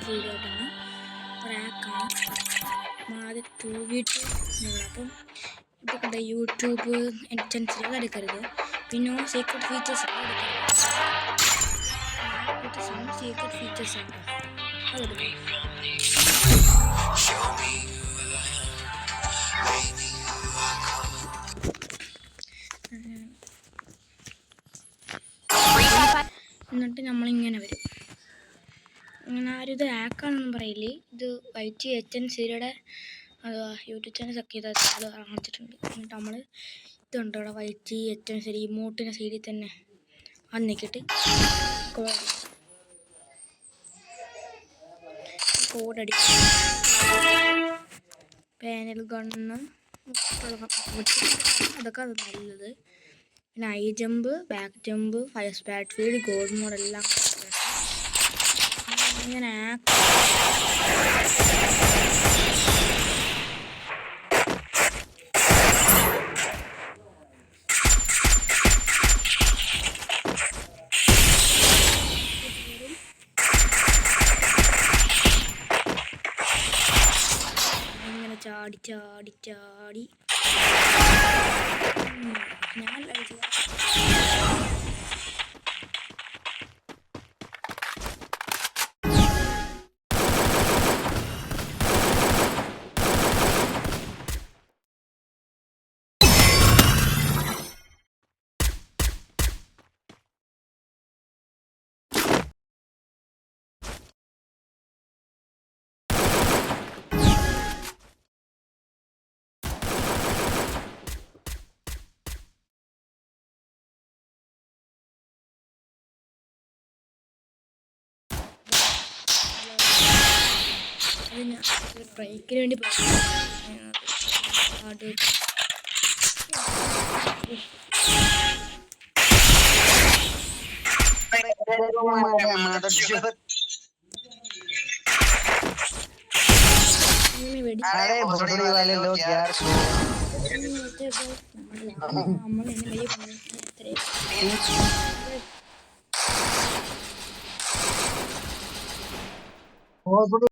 വീഡിയോട്ടാണ് പ്രാക്കാണ് ആദ്യം തൂവിയിട്ട് അപ്പം ഇതൊക്കെ യൂട്യൂബ് ചാനൽ എടുക്കരുത് പിന്നെ സീക്രട്ട് ഫീച്ചേഴ്സ് സീക്രട്ട് ഫീച്ചേഴ്സ് ആണ് അതെടുക്കും എന്നിട്ട് നമ്മളിങ്ങനെ വരും അങ്ങനെ ആരും ഇത് ആക്കാന്നൊന്നും പറയില്ലേ ഇത് YTHNCയുടെ യൂട്യൂബ് ചാനൽ സബ്സ്ക്രൈബ് ചെയ്ത് കാണിച്ചിട്ടുണ്ട് എന്നിട്ട് നമ്മൾ ഇതുണ്ട് ഇവിടെ YTHNC ഇമോട്ടിൻ്റെ സൈഡിൽ തന്നെ വന്നിക്കിട്ട് കോഡടിക്കും പാനൽ ഗണ്ണ് അതൊക്കെ അത് നല്ലത് പിന്നെ ഐ jump back jump fire spot feed gold mode എല്ലാം ഇങ്ങനെ ഇങ്ങനെ ചാടി ചാടി ചാടി ഞാൻ ബ്രേക്കിന് വേണ്ടി നമ്മൾ